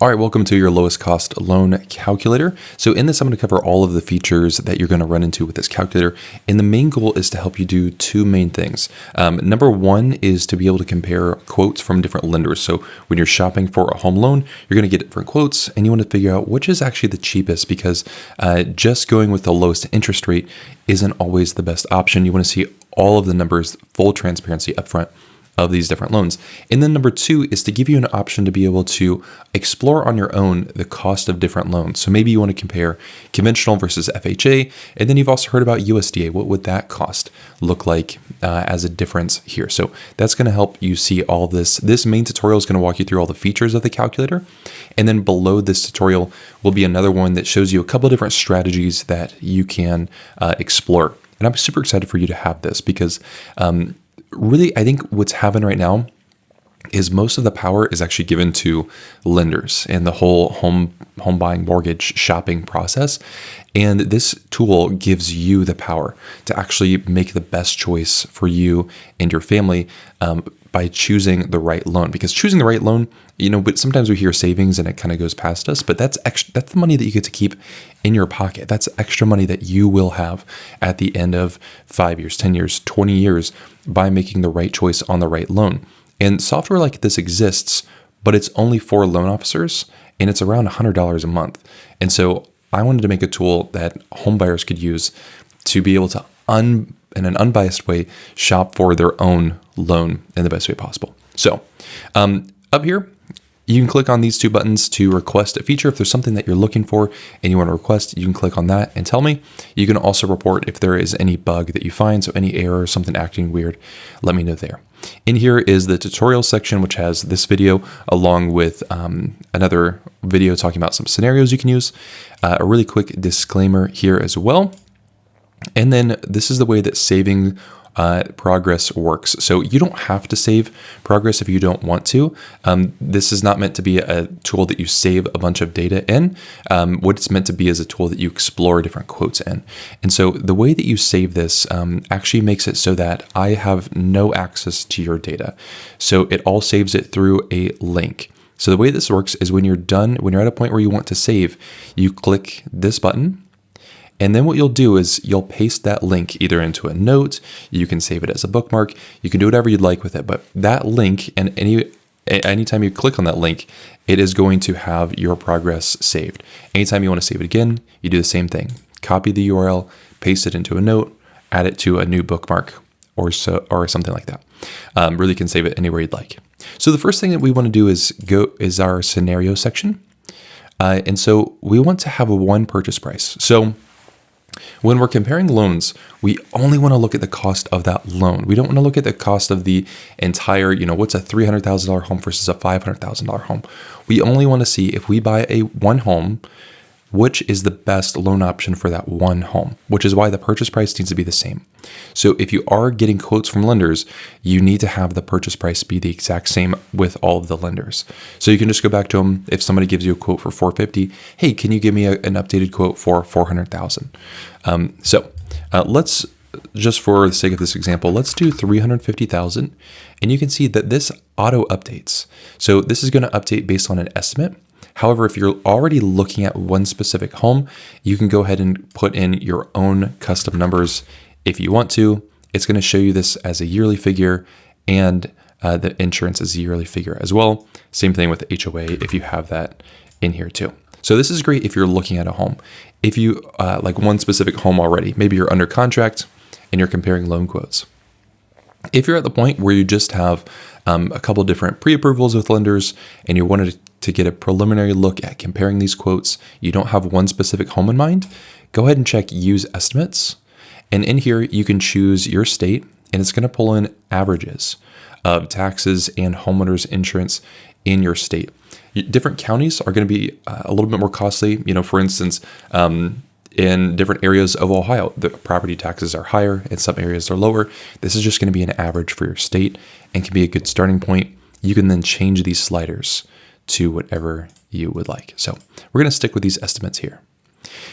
All right, welcome to your lowest cost loan calculator. So in this, I'm going to cover all of the features that you're going to run into with this calculator. And the main goal is to help you do two main things. Number one is to be able to compare quotes from different lenders. So when you're shopping for a home loan, you're going to get different quotes and you want to figure out which is actually the cheapest, because just going with the lowest interest rate isn't always the best option. You want to see all of the numbers, full transparency upfront of these different loans. And then number two is to give you an option to be able to explore on your own the cost of different loans. So maybe you want to compare conventional versus FHA, and then you've also heard about USDA. What would that cost look like as a difference here? So that's going to help you see all this. This main tutorial is going to walk you through all the features of the calculator. And then below this tutorial will be another one that shows you a couple of different strategies that you can explore. And I'm super excited for you to have this because really, I think what's happening right now is most of the power is actually given to lenders and the whole home buying mortgage shopping process. And this tool gives you the power to actually make the best choice for you and your family by choosing the right loan. Because choosing the right loan, but sometimes we hear savings and it kind of goes past us, but that's the money that you get to keep in your pocket. That's extra money that you will have at the end of 5 years, 10 years, 20 years by making the right choice on the right loan. And software like this exists, but it's only for loan officers and it's around $100 a month. And so I wanted to make a tool that home buyers could use to be able to, in an unbiased way, shop for their own loan in the best way possible. So up here, you can click on these two buttons to request a feature. If there's something that you're looking for and you want to request, you can click on that and tell me. You can also report if there is any bug that you find, so any error or something acting weird, let me know there. In here is the tutorial section, which has this video along with another video talking about some scenarios you can use. A really quick disclaimer here as well. And then this is the way that saving progress works. So you don't have to save progress if you don't want to. This is not meant to be a tool that you save a bunch of data in. What it's meant to be is a tool that you explore different quotes in. And so the way that you save this actually makes it so that I have no access to your data. So it all saves it through a link. So the way this works is when you're done, when you're at a point where you want to save, you click this button. And then what you'll do is you'll paste that link either into a note, you can save it as a bookmark, you can do whatever you'd like with it. But that link, and anytime you click on that link, it is going to have your progress saved. Anytime you want to save it again, you do the same thing. Copy the URL, paste it into a note, add it to a new bookmark or something like that. Really can save it anywhere you'd like. So the first thing that we want to do is our scenario section. And so we want to have one purchase price. So when we're comparing loans, we only want to look at the cost of that loan. We don't want to look at the cost of the entire, what's a $300,000 home versus a $500,000 home. We only want to see if we buy one home, which is the best loan option for that one home, which is why the purchase price needs to be the same. So if you are getting quotes from lenders, you need to have the purchase price be the exact same with all of the lenders. So you can just go back to them. If somebody gives you a quote for $450,000, hey, can you give me an updated quote for $400,000? So let's, just for the sake of this example, let's do $350,000. And you can see that this auto updates. So this is going to update based on an estimate. However, if you're already looking at one specific home, you can go ahead and put in your own custom numbers if you want to. It's going to show you this as a yearly figure, and the insurance is a yearly figure as well. Same thing with the HOA if you have that in here too. So this is great if you're looking at a home. If you like one specific home already, maybe you're under contract and you're comparing loan quotes. If you're at the point where you just have a couple different pre-approvals with lenders and you wanted to get a preliminary look at comparing these quotes, you don't have one specific home in mind, go ahead and check Use Estimates. And in here, you can choose your state, and it's going to pull in averages of taxes and homeowners insurance in your state. Different counties are going to be a little bit more costly. For instance, in different areas of Ohio, the property taxes are higher, in some areas are lower. This is just going to be an average for your state and can be a good starting point. You can then change these sliders to whatever you would like. So we're going to stick with these estimates here.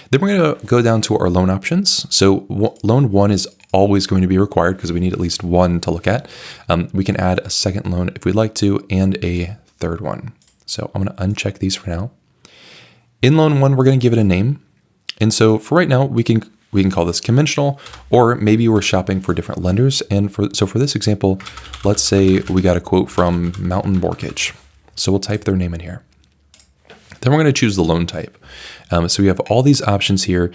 Then we're going to go down to our loan options. So loan one is always going to be required because we need at least one to look at. We can add a second loan if we'd like to, and a third one. So I'm going to uncheck these for now. In loan one, we're going to give it a name. And so for right now, we can call this conventional, or maybe we're shopping for different lenders. And for this example, let's say we got a quote from Mountain Mortgage. So we'll type their name in here. Then we're going to choose the loan type. So we have all these options here.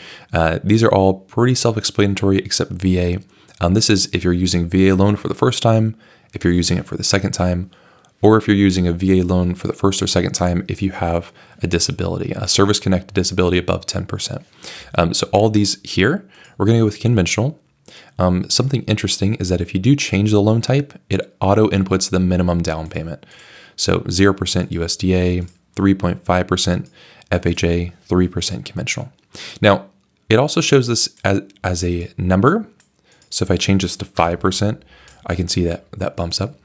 These are all pretty self-explanatory except VA. This is if you're using VA loan for the first time, if you're using it for the second time, or if you're using a VA loan for the first or second time if you have a disability, a service-connected disability above 10%. So all these here, we're going to go with conventional. Something interesting is that if you do change the loan type, it auto-inputs the minimum down payment. So 0% USDA, 3.5% FHA, 3% conventional. Now, it also shows this as a number. So if I change this to 5%, I can see that bumps up.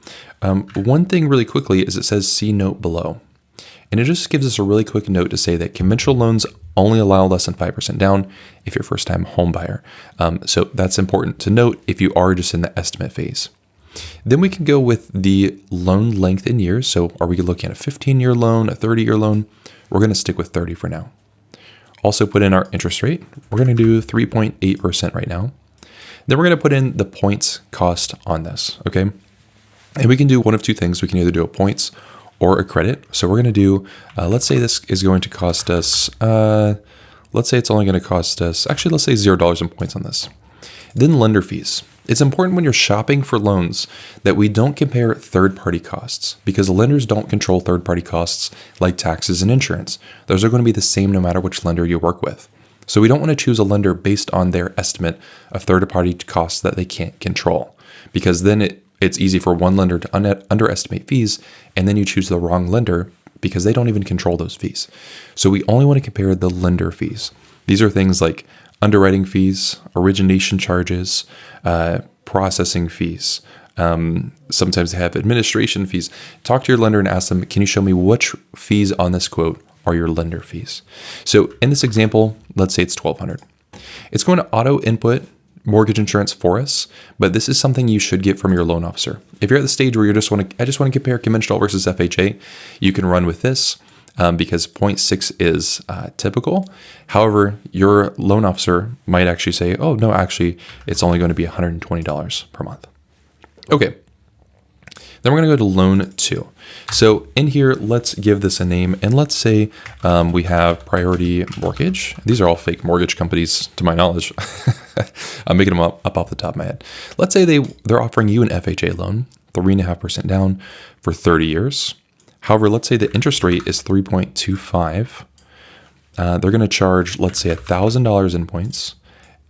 One thing really quickly is it says see note below. And it just gives us a really quick note to say that conventional loans only allow less than 5% down if you're a first-time home buyer. So that's important to note if you are just in the estimate phase. Then we can go with the loan length in years. So are we looking at a 15-year loan, a 30-year loan? We're going to stick with 30 for now. Also put in our interest rate. We're going to do 3.8% right now. Then we're going to put in the points cost on this, okay? And we can do one of two things. We can either do a points or a credit. So we're going to do, let's say this is going to cost us, let's say it's only going to cost us, actually, let's say $0 in points on this. Then lender fees. It's important when you're shopping for loans that we don't compare third-party costs because lenders don't control third-party costs like taxes and insurance. Those are going to be the same no matter which lender you work with. So we don't want to choose a lender based on their estimate of third-party costs that they can't control, because then it's easy for one lender to underestimate fees, and then you choose the wrong lender because they don't even control those fees. So we only want to compare the lender fees. These are things like underwriting fees, origination charges, processing fees. Sometimes they have administration fees. Talk to your lender and ask them, can you show me which fees on this quote are your lender fees? So in this example, let's say it's $1,200. It's going to auto input mortgage insurance for us, but this is something you should get from your loan officer. If you're at the stage where I just want to compare conventional versus FHA, you can run with this because 0.6 is typical. However, your loan officer might actually say, oh, no, actually, it's only going to be $120 per month. Okay. Then we're going to go to loan 2. So in here, let's give this a name, and let's say we have Priority Mortgage. These are all fake mortgage companies, to my knowledge. I'm making them up off the top of my head. Let's say they're offering you an FHA loan, 3.5% down for 30 years. However, let's say the interest rate is 3.25. They're going to charge, let's say, $1,000 in points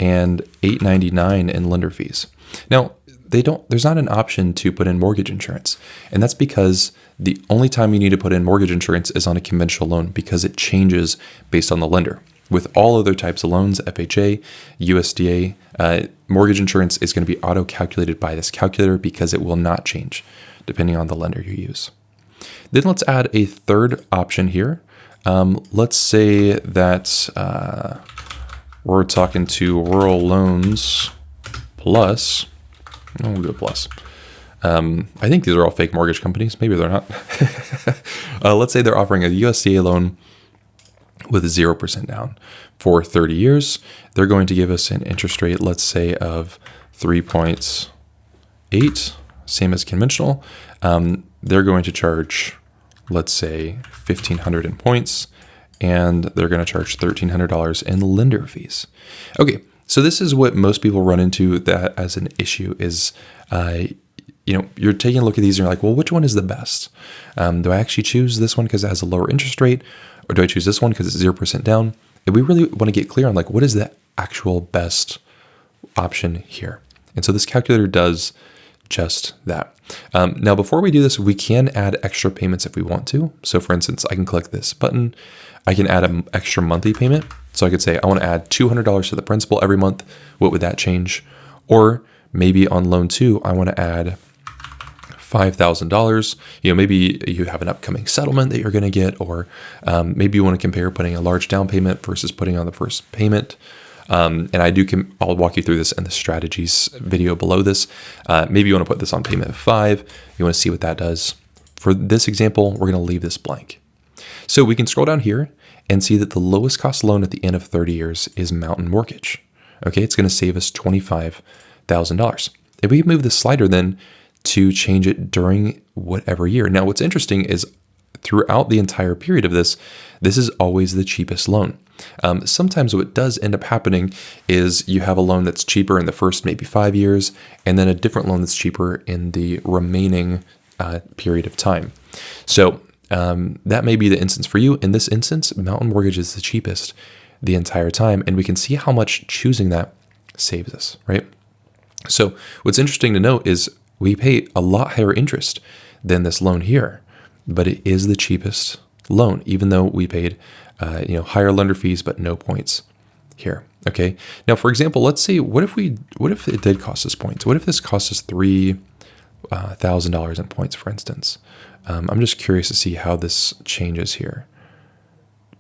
and $899 in lender fees. Now, there's not an option to put in mortgage insurance. And that's because the only time you need to put in mortgage insurance is on a conventional loan because it changes based on the lender. With all other types of loans, FHA, USDA, mortgage insurance is going to be auto-calculated by this calculator because it will not change depending on the lender you use. Then let's add a third option here. Let's say that we're talking to Rural Loans Plus. Oh, we'll go plus. I think these are all fake mortgage companies. Maybe they're not. Let's say they're offering a USDA loan with 0% down for 30 years. They're going to give us an interest rate, let's say, of 3.8, same as conventional. They're going to charge, let's say, $1,500 in points, and they're going to charge $1,300 in lender fees. Okay. So this is what most people run into that as an issue is, you're taking a look at these and you're like, well, which one is the best? Do I actually choose this one because it has a lower interest rate? Or do I choose this one because it's 0% down? And we really want to get clear on what is the actual best option here? And so this calculator does just that. Now, before we do this, we can add extra payments if we want to. So for instance, I can click this button. I can add an extra monthly payment. So I could say, I want to add $200 to the principal every month. What would that change? Or maybe on loan 2, I want to add $5,000. Maybe you have an upcoming settlement that you're going to get, or maybe you want to compare putting a large down payment versus putting on the first payment. And I'll walk you through this in the strategies video below this. Maybe you want to put this on payment of 5. You want to see what that does. For this example, we're going to leave this blank So we can scroll down here and see that the lowest cost loan at the end of 30 years is Mountain Mortgage. Okay, it's going to save us $25,000. If we move the slider then to change it during whatever year. Now, what's interesting is throughout the entire period of this is always the cheapest loan. Sometimes what does end up happening is you have a loan that's cheaper in the first maybe 5 years, and then a different loan that's cheaper in the remaining period of time. So that may be the instance for you. In this instance, Mountain Mortgage is the cheapest the entire time, and we can see how much choosing that saves us, right? So what's interesting to note is we pay a lot higher interest than this loan here, but it is the cheapest loan, even though we paid higher lender fees but no points here. Okay. Now, for example, let's say what if it did cost us points? What if this cost us $3,000 in points, for instance? I'm just curious to see how this changes here.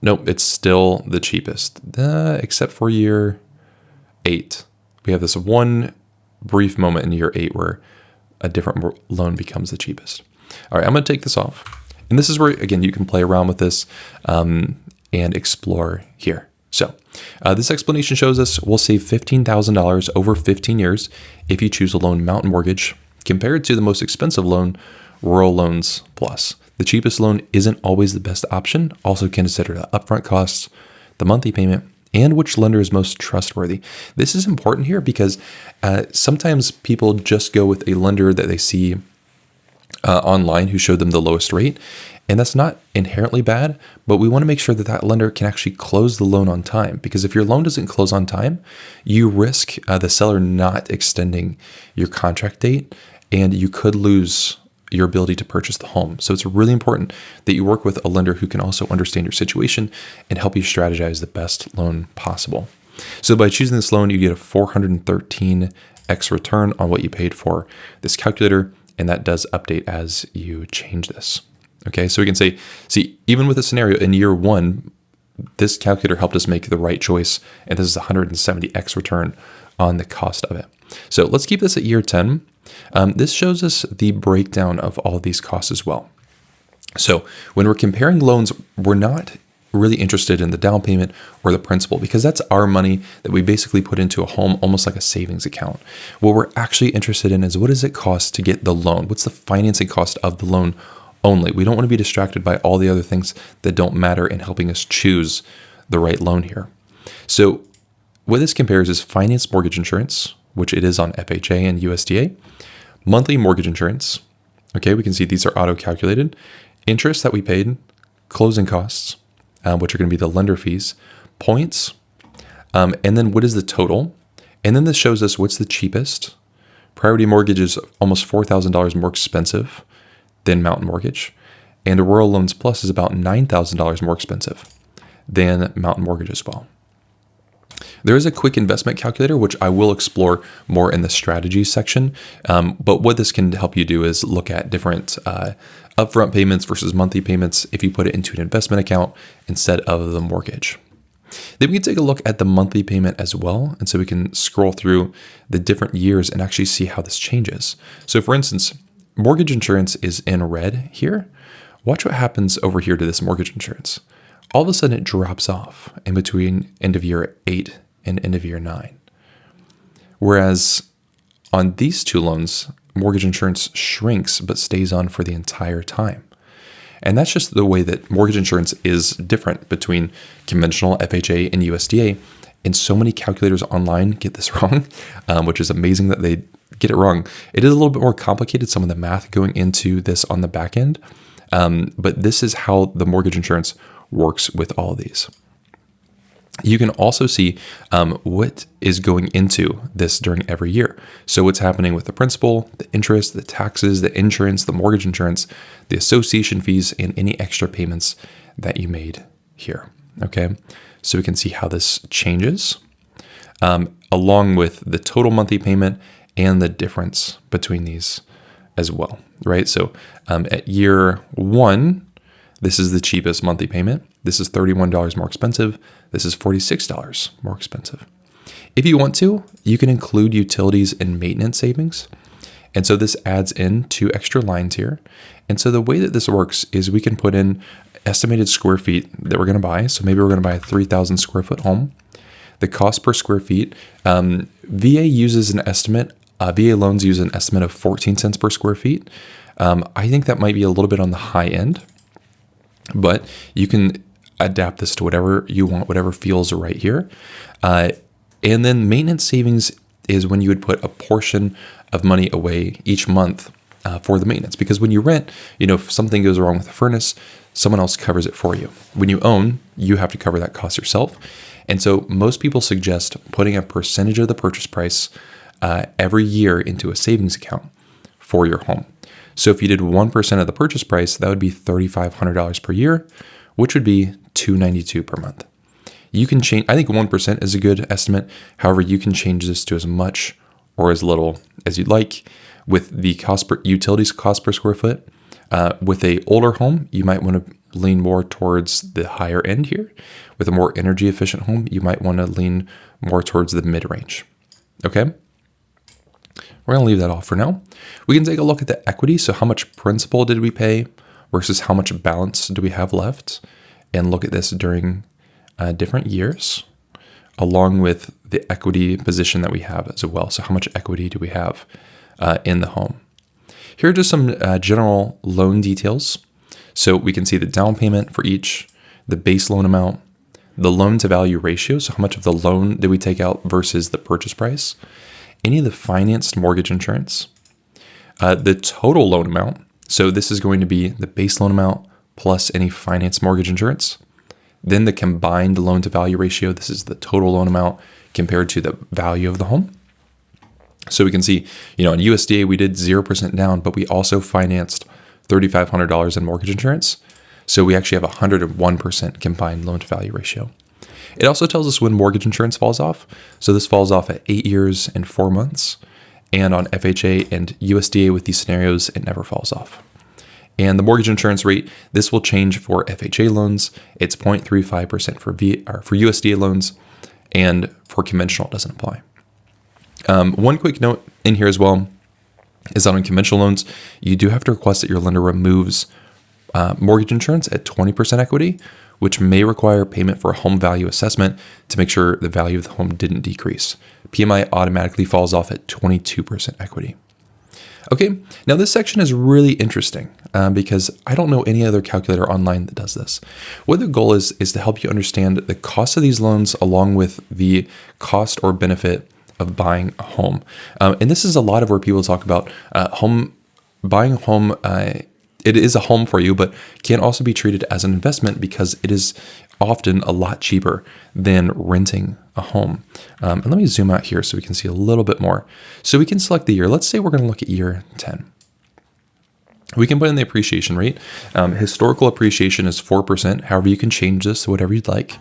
Nope, it's still the cheapest, except for year 8. We have this one brief moment in year 8 where a different loan becomes the cheapest. All right, I'm going to take this off. And this is where, again, you can play around with this and explore here. So this explanation shows us we'll save $15,000 over 15 years if you choose a loan Mountain Mortgage compared to the most expensive loan, Rural Loans Plus. The cheapest loan isn't always the best option. Also consider the upfront costs, the monthly payment, and which lender is most trustworthy. This is important here because sometimes people just go with a lender that they see online who showed them the lowest rate. And that's not inherently bad, but we want to make sure that that lender can actually close the loan on time. Because if your loan doesn't close on time, you risk the seller not extending your contract date, and you could lose your ability to purchase the home. So it's really important that you work with a lender who can also understand your situation and help you strategize the best loan possible. So by choosing this loan, you get a 413x return on what you paid for this calculator, and that does update as you change this. Okay, so we can say, see, even with a scenario in year 1, this calculator helped us make the right choice, and this is 170x return on the cost of it. So let's keep this at year 10. This shows us the breakdown of all of these costs as well. So when we're comparing loans, we're not really interested in the down payment or the principal because that's our money that we basically put into a home, almost like a savings account. What we're actually interested in is what does it cost to get the loan? What's the financing cost of the loan only? We don't want to be distracted by all the other things that don't matter in helping us choose the right loan here. So what this compares is finance mortgage insurance, which it is on FHA and USDA, monthly mortgage insurance. Okay, we can see these are auto-calculated. Interest that we paid, closing costs, which are going to be the lender fees, points, and then what is the total? And then this shows us what's the cheapest. Priority Mortgage is almost $4,000 more expensive than Mountain Mortgage, and a Rural Loans Plus is about $9,000 more expensive than Mountain Mortgage as well. There is a quick investment calculator, which I will explore more in the strategy section. But what this can help you do is look at different upfront payments versus monthly payments if you put it into an investment account instead of the mortgage. Then we can take a look at the monthly payment as well. And so we can scroll through the different years and actually see how this changes. So for instance, mortgage insurance is in red here. Watch what happens over here to this mortgage insurance. All of a sudden it drops off in between end of year 8 and end of year 9. Whereas on these two loans, mortgage insurance shrinks but stays on for the entire time. And that's just the way that mortgage insurance is different between conventional FHA and USDA. And so many calculators online get this wrong, which is amazing that they get it wrong. It is a little bit more complicated, some of the math going into this on the back end. But this is how the mortgage insurance works with all of these. You can also see what is going into this during every year. So what's happening with the principal, the interest, the taxes, the insurance, the mortgage insurance, the association fees, and any extra payments that you made here. Okay, so we can see how this changes along with the total monthly payment and the difference between these as well, right? So at year 1, this is the cheapest monthly payment. This is $31 more expensive. This is $46 more expensive. If you want to, you can include utilities and maintenance savings. And so this adds in 2 extra lines here. And so the way that this works is we can put in estimated square feet that we're going to buy. So maybe we're going to buy a 3,000 square foot home. The cost per square feet, VA uses an estimate. VA loans use an estimate of 14 cents per square feet. I think that might be a little bit on the high end, but you can adapt this to whatever you want, whatever feels right here. And then maintenance savings is when you would put a portion of money away each month for the maintenance. Because when you rent, if something goes wrong with the furnace, someone else covers it for you. When you own, you have to cover that cost yourself. And so most people suggest putting a percentage of the purchase price every year into a savings account for your home. So if you did 1% of the purchase price, that would be $3,500 per year, which would be $292 per month. You can change, I think 1% is a good estimate. However, you can change this to as much or as little as you'd like. With the utilities cost per square foot, with a older home, you might want to lean more towards the higher end here. With a more energy efficient home, you might want to lean more towards the mid-range. Okay? We're going to leave that off for now. We can take a look at the equity. So how much principal did we pay versus how much balance do we have left? And look at this during different years, along with the equity position that we have as well. So how much equity do we have in the home? Here are just some general loan details. So we can see the down payment for each, the base loan amount, the loan to value ratio. So how much of the loan did we take out versus the purchase price? Any of the financed mortgage insurance, the total loan amount. So this is going to be the base loan amount plus any financed mortgage insurance. Then the combined loan to value ratio. This is the total loan amount compared to the value of the home. So we can see, in USDA, we did 0% down, but we also financed $3,500 in mortgage insurance. So we actually have 101% combined loan to value ratio. It also tells us when mortgage insurance falls off. So this falls off at 8 years and 4 months. And on FHA and USDA with these scenarios, it never falls off. And the mortgage insurance rate, this will change for FHA loans. It's 0.35% for USDA loans, and for conventional, it doesn't apply. One quick note in here as well is that on conventional loans, you do have to request that your lender removes mortgage insurance at 20% equity, which may require payment for a home value assessment to make sure the value of the home didn't decrease. PMI automatically falls off at 22% equity. Okay, now this section is really interesting because I don't know any other calculator online that does this. What the goal is to help you understand the cost of these loans along with the cost or benefit of buying a home. And this is a lot of where people talk about buying a home. It is a home for you, but can also be treated as an investment because it is often a lot cheaper than renting a home. And let me zoom out here so we can see a little bit more. So we can select the year. Let's say we're going to look at year 10. We can put in the appreciation rate. Historical appreciation is 4%. However, you can change this to whatever you'd like.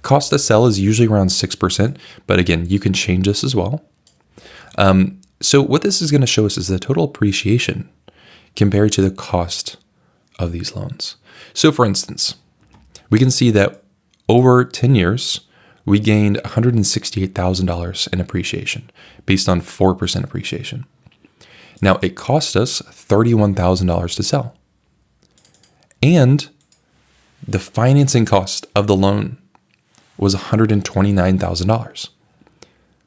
Cost to sell is usually around 6%, but again, you can change this as well. So what this is going to show us is the total appreciation compared to the cost of these loans. So for instance, we can see that over 10 years, we gained $168,000 in appreciation based on 4% appreciation. Now, it cost us $31,000 to sell. And the financing cost of the loan was $129,000.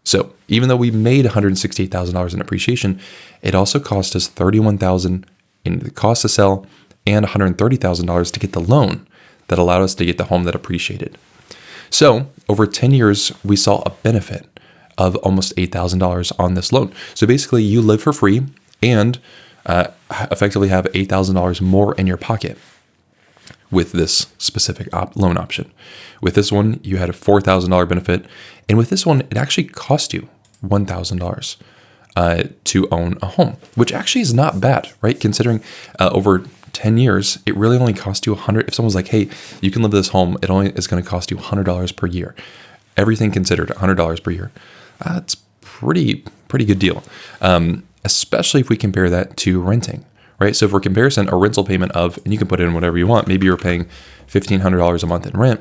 So even though we made $168,000 in appreciation, it also cost us $31,000 in the cost to sell and $130,000 to get the loan that allowed us to get the home that appreciated. So over 10 years, we saw a benefit of almost $8,000 on this loan. So basically you live for free and effectively have $8,000 more in your pocket with this specific loan option. With this one, you had a $4,000 benefit. And with this one, it actually cost you $1,000 to own a home, which actually is not bad, right? Considering over 10 years, it really only cost you $100. If someone's like, hey, you can live this home, it only is going to cost you $100 per year. Everything considered, $100 per year. That's pretty good deal, especially if we compare that to renting, right? So for comparison, a rental payment of, and you can put in whatever you want, maybe you're paying $1,500 a month in rent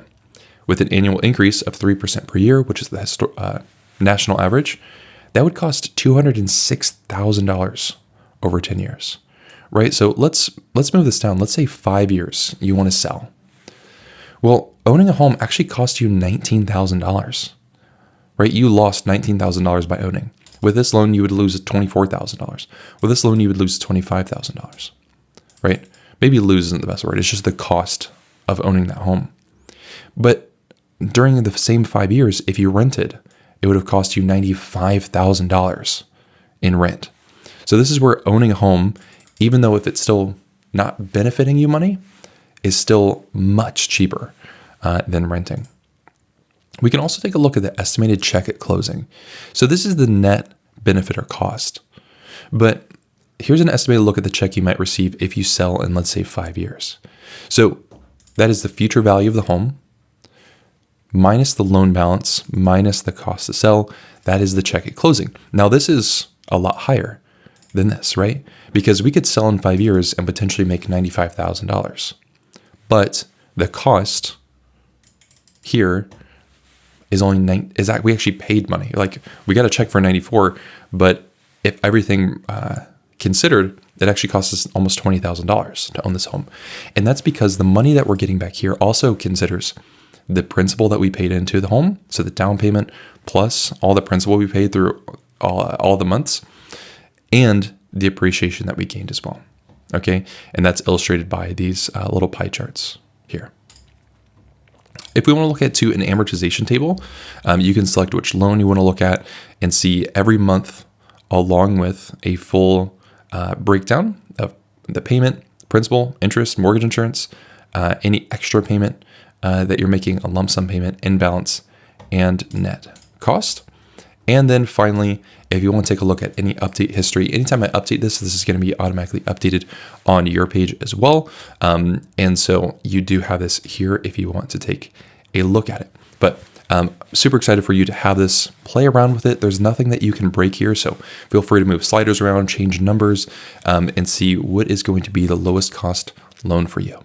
with an annual increase of 3% per year, which is the national average, that would cost $206,000 over 10 years, right? So let's move this down. Let's say 5 years you want to sell, Well, owning a home actually cost you $19,000, right? You lost $19,000 by owning. With this loan, you would lose $24,000. With this loan, you would lose $25,000, right? Maybe lose isn't the best word. It's just the cost of owning that home. But during the same 5 years, if you rented, it would have cost you $95,000 in rent. So this is where owning a home, even though if it's still not benefiting you money, is still much cheaper than renting. We can also take a look at the estimated check at closing. So this is the net benefit or cost. But here's an estimated look at the check you might receive if you sell in, let's say, 5 years. So that is the future value of the home minus the loan balance minus the cost to sell. That is the check at closing. Now, this is a lot higher than this, right? Because we could sell in 5 years and potentially make $95,000. But the cost here is only we actually paid money. Like, we got a check for 94, but if everything considered, it actually cost us almost $20,000 to own this home. And that's because the money that we're getting back here also considers the principal that we paid into the home, so the down payment plus all the principal we paid through all the months, and the appreciation that we gained as well. Okay, and that's illustrated by these little pie charts here. If we want to look at an amortization table, you can select which loan you want to look at and see every month along with a full breakdown of the payment, principal, interest, mortgage insurance, any extra payment that you're making, a lump sum payment, in balance, and net cost. And then finally, if you want to take a look at any update history, anytime I update this is going to be automatically updated on your page as well. And so you do have this here if you want to take a look at it. But super excited for you to have this, play around with it. There's nothing that you can break here. So feel free to move sliders around, change numbers, and see what is going to be the lowest cost loan for you.